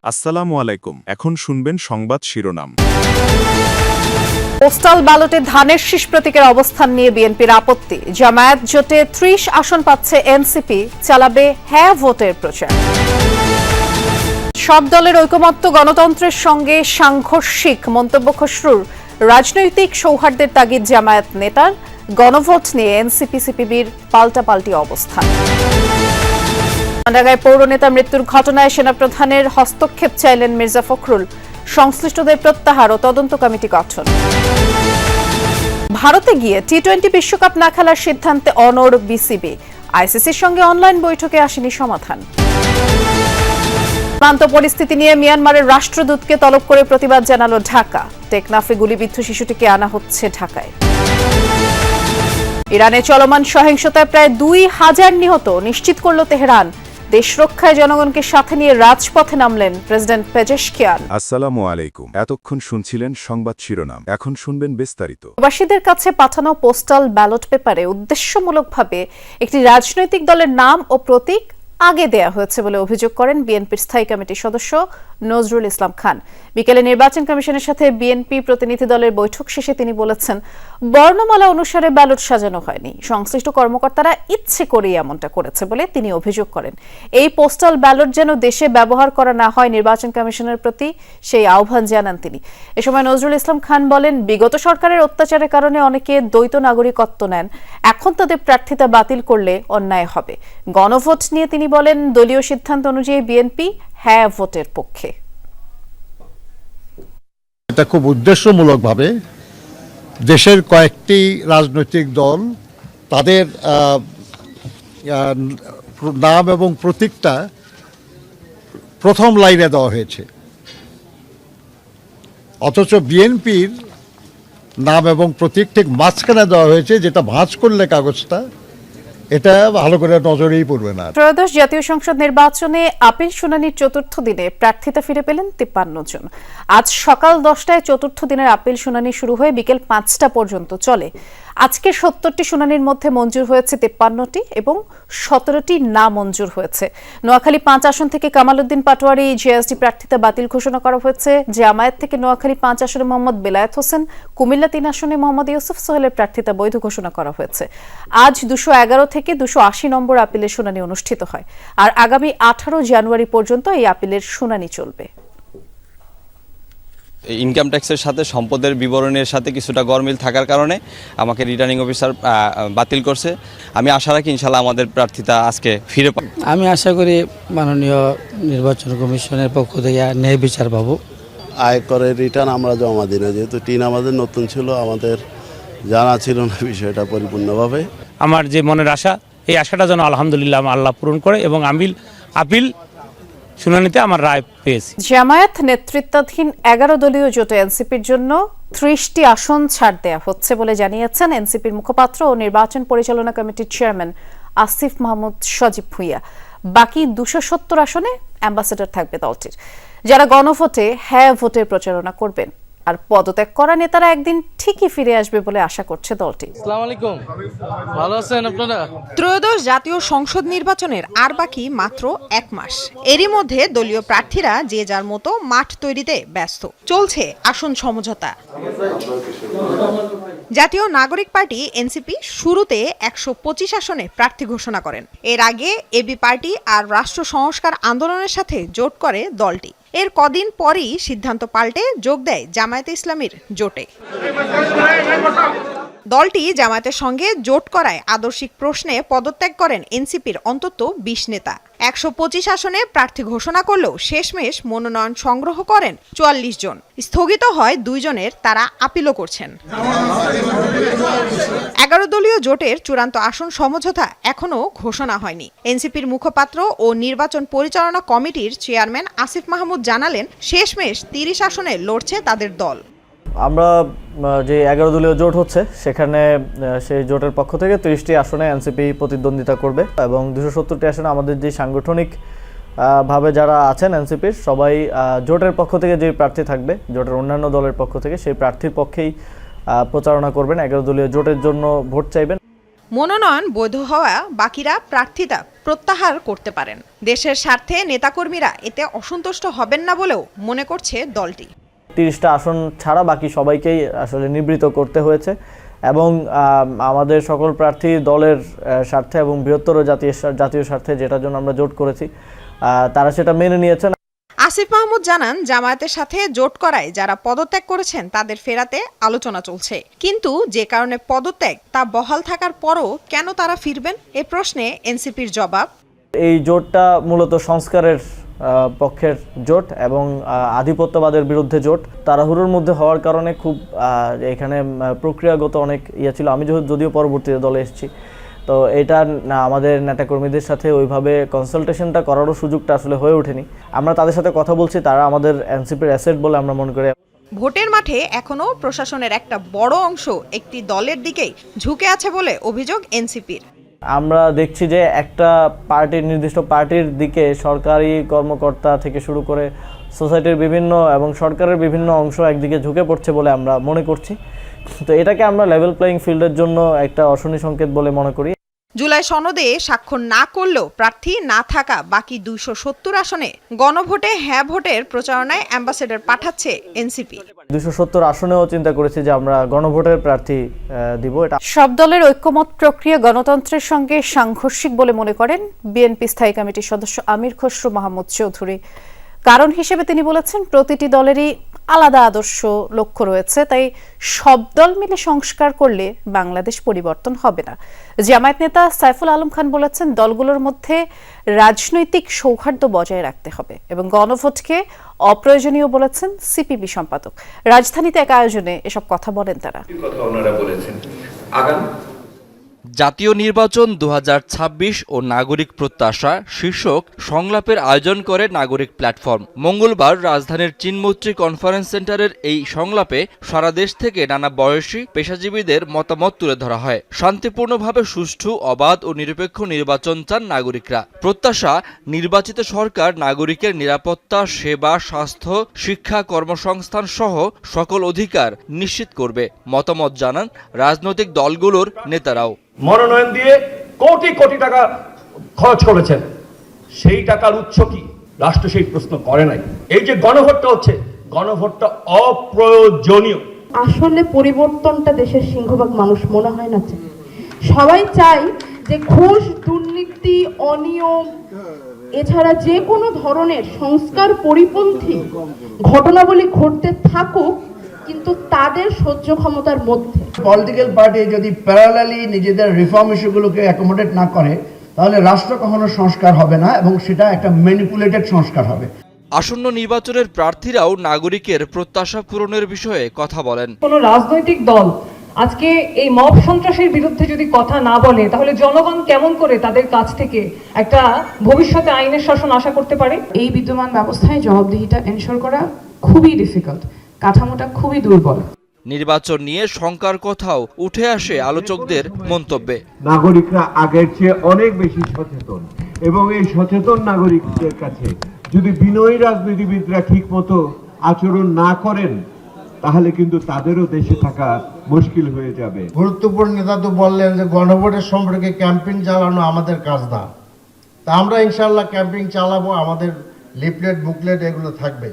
আসসালামু আলাইকুম। এখন শুনবেন সংবাদ শিরোনাম। পোস্টাল ব্যালটে ধানের শীষ প্রতীকের অবস্থান নিয়ে বিএনপির আপত্তি। জামায়াত জোটে ৩০ আসন পাচ্ছে এনসিপি, চালাবে হ্যাঁ ভোটের প্রচার। সব দলের ঐকমত্য গণতন্ত্রের সঙ্গে সাংঘর্ষিক মন্তব্য খসরুর। রাজনৈতিক সৌহার্দ্যের তাগিদ জামায়াত নেতার। গণভোট নিয়ে এনসিপি সিপিবির পাল্টাপাল্টি অবস্থান। ঢাকায় পৌর নেতা মৃত্যুর ঘটনায় সেনাপ্রধানের হস্তক্ষেপ চাইলেন মির্জা ফখরুল। সংশ্লিষ্টদের প্রত্যাহার ও তদন্ত কমিটি গঠন। ভারতে গিয়ে টি-20 বিশ্বকাপ না খেলার সিদ্ধান্তে অনড় বিসিবি। আইসিসির সঙ্গে অনলাইন বৈঠকে আসেনি সমাধান। সীমান্ত পরিস্থিতি নিয়ে মিয়ানমারের রাষ্ট্রদূতকে তলব করে প্রতিবাদ জানালো ঢাকা। টেকনাফে গুলিবিদ্ধ শিশুটিকে আনা হচ্ছে ঢাকায়। ইরানে চলমান সহিংসতায় প্রায় ২,০০০ নিহত নিশ্চিত করল তেহরান। দেশ রক্ষায় জনগণকে সাথে নিয়ে রাজপথে নামলেন প্রেসিডেন্ট পেজেশকিয়ান। আসসালামু আলাইকুম। এতক্ষণ শুনছিলেন সংবাদ শিরোনাম, এখন শুনবেন বিস্তারিত। প্রবাসীদের কাছে পাঠানো পোস্টাল ব্যালট পেপারে উদ্দেশ্যমূলকভাবে একটি রাজনৈতিক দলের নাম ও প্রতীক আগে দেয়া হয়েছে বলে অভিযোগ করেন বিএনপির স্থায়ী কমিটির সদস্য নজরুল ইসলাম খান। বিকেলে নির্বাচন কমিশনের সাথে বিএনপি প্রতিনিধি দলের বৈঠক শেষে তিনি বলেছেন, বর্ণমালা অনুসারে ব্যালট সাজানো হয়নি, সংশ্লিষ্ট কর্মকর্তারা ইচ্ছে করেই এমনটা করেছে বলে তিনি অভিযোগ করেন। এই পোস্টাল ব্যালট যেন দেশে ব্যবহার করা না হয় নির্বাচন কমিশনের প্রতি সেই আহ্বান জানান তিনি। এ সময় নজরুল ইসলাম খান বলেন, বিগত সরকারের অত্যাচারের কারণে অনেকে দ্বৈত নাগরিকত্ব নেন, এখন তাদের প্রার্থিতা বাতিল করলে অন্যায় হবে। গণভোট নিয়ে তিনি বলেন, দলীয় সিদ্ধান্ত অনুযায়ী বিএনপি হ্যাঁ ভোটের পক্ষে। এটা খুব উদ্দেশ্যমূলকভাবে দেশের কয়েকটি রাজনৈতিক দল তাদের নাম এবং প্রতীকটা প্রথম লাইনে দেওয়া হয়েছে, অথচ বিএনপির নাম এবং প্রতীক ঠিক মাঝখানে দেওয়া হয়েছে, যেটা ভাঁজ করলে কাগজটা এটা ভালো করে নজরেই পড়বে না। ত্রয়োদশ জাতীয় সংসদ নির্বাচনে আপিল শুনানির চতুর্থ দিনে প্রার্থিতা ফিরে পেলেন ৫৩ জন। আজ সকাল ১০টায় চতুর্থ দিনের আপিল শুনানি শুরু হয়ে বিকেল ৫টা পর্যন্ত চলে। আজকে ৭০টি শুনানির মধ্যে মঞ্জুর হয়েছে ৫৩টি এবং ১৭টি না মঞ্জুর হয়েছে। নোয়াখালী ৫ আসন থেকে কামাল উদ্দিন পাটোয়ারি জেএসডি প্রার্থিতা বাতিল ঘোষণা করা হয়েছে। জামায়াত থেকে নোয়াখালী ৫ আসনে মোহাম্মদ বেলায়েত হোসেন, কুমিল্লা ৩ আসনে মোহাম্মদ ইউসুফ সোহেলের প্রার্থিতা বৈধ ঘোষণা করা হয়েছে। আজ ২১১ থেকে ২৮০ নম্বর আপিলের শুনানি অনুষ্ঠিত হয়, আর আগামী ১৮ জানুয়ারি পর্যন্ত এই আপিলের শুনানি চলবে। ইনকাম ট্যাক্সের সাথে সম্পদের বিবরণের সাথে কিছুটা গরমিল থাকার কারণে আমাকে রিটার্নিং অফিসার বাতিল করছে। আমি আশা রাখি ইনশাল্লাহ আমাদের প্রার্থিতা আজকে ফিরে পাবো। আমি আশা করি মাননীয় নির্বাচন কমিশনের পক্ষ থেকে ন্যায় বিচার পাবো। আয়করের রিটার্ন আমরা জমা দিই না, যেহেতু টিন আমাদের নতুন ছিল, আমাদের জানা ছিল না বিষয়টা পরিপূর্ণভাবে। আমার যে মনের আশা, এই আশাটা যেন আলহামদুলিল্লাহ আল্লাহ পূরণ করে এবং আপিল শুনানিতে আমার রায় পেয়েছি। জামায়াত নেতৃত্বাধীন ১১ দলীয় জোটে এনসিপির জন্য ৩০টি আসন ছাড় দেয়া হচ্ছে বলে জানিয়েছেন এনসিপির মুখপাত্র ও নির্বাচন পরিচালনা কমিটির চেয়ারম্যান আসিফ মাহমুদ সজীব ভুঁইয়া। বাকি ২৭০ আসনে অ্যাম্বাসেডর থাকবে দলটির, যারা গণভোটে হ্যাঁ ভোটের প্রচারণা করবেন। আর পদত্যাগ করা নেতারা একদিন ঠিকই ফিরে আসবে বলে আশা করছে দলটি। আসসালামু আলাইকুম, ভালো আছেন আপনারা? ত্রয়োদশ জাতীয় সংসদ নির্বাচনের আর বাকি মাত্র ১ মাস। এরই মধ্যে দলীয় প্রার্থীরা যে যার মতো মাঠ তৈরিতে ব্যস্ত। চলছে আসন সমঝোতা। জাতীয় নাগরিক পার্টি এনসিপি শুরুতে ১২৫ আসনে প্রার্থী ঘোষণা করেন। এর আগে এবি পার্টি আর রাষ্ট্র সংস্কার আন্দোলনের সাথে জোট করে দলটি। এর কদিন পরই সিদ্ধান্ত পাল্টে যোগ দেয় জামায়াতে ইসলামীর জোটে। দলটি জামায়াতের সঙ্গে জোট করায় আদর্শিক প্রশ্নে পদত্যাগ করেন এনসিপির অন্তত ২০ নেতা। ১২৫ আসনে প্রার্থী ঘোষণা করলেও শেষমেশ মনোনয়ন সংগ্রহ করেন ৪৪ জন। স্থগিত হয় ২ জনের, তারা আপিলও করছেন। ১১ দলীয় জোটের চূড়ান্ত আসন সমঝোতা এখনও ঘোষণা হয়নি। এনসিপির মুখপাত্র ও নির্বাচন পরিচালনা কমিটির চেয়ারম্যান আসিফ মাহমুদ জানালেন, শেষমেশ ৩০ আসনে লড়ছে তাদের দল। আমরা যে ১১ দলীয় জোট হচ্ছে, সেখানে সেই জোটের পক্ষ থেকে ৩০টি আসনে এনসিপি প্রতিদ্বন্দ্বিতা করবে এবং ২৭০টি আসনে আমাদের যে সাংগঠনিক ভাবে যারা আছেন এনসিপির সবাই জোটের পক্ষ থেকে যে প্রার্থী থাকবে, জোটের অন্যান্য দলের পক্ষ থেকে সেই প্রার্থীর পক্ষেই প্রচারণা করবেন, ১১ দলীয় জোটের জন্য ভোট চাইবেন। মনোনয়ন বৈধ হওয়া বাকিরা প্রার্থিতা প্রত্যাহার করতে পারেন। দেশের স্বার্থে নেতাকর্মীরা এতে অসন্তুষ্ট হবেন না বলেও মনে করছে দলটি। 30টা আসন ছাড়া বাকি সবাইকেই আসলে নিবৃত করতে হয়েছে এবং আমাদের সকল প্রার্থী দলের স্বার্থে এবং বৃহত্তর জাতীয় স্বার্থে যেটার জন্য আমরা জোট করেছি তারা সেটা মেনে নিয়েছেন। আসিফ মাহমুদ জানান, জামায়াতের সাথে জোট করায় যারা পদত্যাগ করেছেন তাদের ফেরাতে আলোচনা চলছে, কিন্তু যে কারণে পদত্যাগ তা বহাল থাকার পরও কেন তারা ফিরবেন এ প্রশ্নে এনসিপির জবাব, এই জোটটা মূলত সংস্কারের পক্ষের জোট এবং আধিপত্যবাদের বিরুদ্ধে জোট। তাড়াহুড়োর মধ্যে হওয়ার কারণে খুব এখানে প্রক্রিয়াগত অনেক ছিল। আমি যদিও পরবর্তীতে দলে এসেছি, তো এটা আমাদের নেতাকর্মীদের সাথে ওইভাবে কনসালটেশনটা করারও সুযোগটা আসলে হয়ে ওঠেনি। আমরা তাদের সাথে কথা বলছি, তারা আমাদের এনসিপির অ্যাসেট বলে আমরা মনে করি। ভোটের মাঠে এখনো প্রশাসনের একটা বড় অংশ একটি দলের দিকেই ঝুঁকে আছে বলে অভিযোগ এনসিপির। আমরা দেখছি যে একটা নির্দিষ্ট পার্টির দিকে সরকারি কর্মকর্তা থেকে শুরু করে সোসাইটির বিভিন্ন এবং সরকারের বিভিন্ন অংশ একদিকে ঝুঁকে পড়ছে বলে আমরা মনে করছি। তো এটাকে আমরা লেভেল প্লেইং ফিল্ডের জন্য একটা অশনি সংকেত বলে মনে করি। জুলাই সনদে স্বাক্ষর না করলেও প্রার্থী না থাকা বাকি 270 আসনে গণভোটে হ্যাঁ ভোটের প্রচারণায় অ্যাম্বাসেডর পাঠাচ্ছে এনসিপি। 270 আসনেও চিন্তা করেছি যে আমরা গণভোটের প্রার্থী দিব। এটা সব দলের ঐক্যমত প্রক্রিয়া গণতন্ত্রের সঙ্গে সাংঘর্ষিক বলে মনে করেন বিএনপি স্থায়ী কমিটির সদস্য আমির খসরু মাহমুদ চৌধুরী। কারণ হিসেবে তিনি বলেছেন, প্রতিটি দলেরই আলাদা আদর্শ লক্ষ্য রয়েছে, তাই সব দল মিলে সংস্কার করলে বাংলাদেশ পরিবর্তন হবে না। জামায়াত নেতা সাইফুল আলম খান বলেছেন, দলগুলোর মধ্যে রাজনৈতিক সৌহার্দ্য বজায় রাখতে হবে এবং গণভোটকে অপ্রয়োজনীয় বলেছেন সিপিবি সম্পাদক। রাজধানীতে এক আয়োজনে এসব কথা বলেন তারা। জাতীয় নির্বাচন 2026 ও নাগরিক প্রত্যাশা শীর্ষক সংলাপের আয়োজন করে নাগরিক প্ল্যাটফর্ম। মঙ্গলবার রাজধানীর চীনমৈত্রী কনফারেন্স সেন্টারের এই সংলাপে সারা দেশ থেকে নানা বয়সী পেশাজীবীদের মতামত তুলে ধরা হয়। শান্তিপূর্ণভাবে সুষ্ঠু, অবাধ ও নিরপেক্ষ নির্বাচন চান নাগরিকরা। প্রত্যাশা, নির্বাচিত সরকার নাগরিকের নিরাপত্তা, সেবা, স্বাস্থ্য, শিক্ষা, কর্মসংস্থান সহ সকল অধিকার নিশ্চিত করবে। মতামত জানান রাজনৈতিক দলগুলোর নেতারাও। মনোনয়ন দিয়ে কোটি কোটি টাকা খরচ করেছেন, সেই টাকার উৎস কি? রাষ্ট্র সেই প্রশ্ন করে নাই। এই যে গণভোটটা হচ্ছে, গণভোটটা অপ্রয়োজনীয়। আসলে পরিবর্তনটা দেশের সিংহভাগ মানুষ মনে হয় না চায়। সবাই চাই যে ঘুষ, দুর্নীতি, অনিয়ম এছাড়া যে কোনো ধরনের সংস্কার পরিপন্থী ঘটনাবলী ঘটতে থাকুক, কিন্তু তাদের সহ্য ক্ষমতার মধ্যে। পলিটিক্যাল পার্টি যদি প্যারালালি নিজেদের রিফর্ম ইস্যুগুলোকে অ্যাকোমোডেট না করে, তাহলে রাষ্ট্র কখনো সংস্কার হবে না এবং সেটা একটা ম্যানিপুলেটেড সংস্কার হবে। আসন্ন নির্বাচনের প্রার্থীরাও নাগরিকের প্রত্যাশা পূরণের বিষয়ে কথা বলেন। কোনো রাজনৈতিক দল আজকে এই মব সন্ত্রাসের বিরুদ্ধে যদি কথা না বলে, তাহলে জনগণ কেমন করে তাদের কাছ থেকে একটা ভবিষ্যতে আইনের শাসন আশা করতে পারে? এই বিদ্যমান ব্যবস্থায় জবাবদিহিটা এনশোর করা খুবই ডিফিকাল্ট, কাঠামোটা খুবই দুর্বল। নির্বাচন নিয়ে শঙ্কার কথাও উঠে আসে আলোচকদের মন্তব্যে। নাগরিকরা আগের চেয়ে অনেক বেশি সচেতন এবং এই সচেতন নাগরিকদের কাছে যদি বিনয়ী রাজনীতিবিদরা ঠিক মতো আচরণ না করেন, তাহলে কিন্তু তাদেরও দেশে থাকা মুশকিল হয়ে যাবে। গুরুত্বপূর্ণ নেতা তো বললেন যে গণভোটের সম্পর্কে ক্যাম্পেইন চালানো আমাদের কাজ না, তা আমরা ইনশাল্লাহ ক্যাম্পেইন চালাবো, আমাদের লিফলেট, বুকলেট এগুলো থাকবে।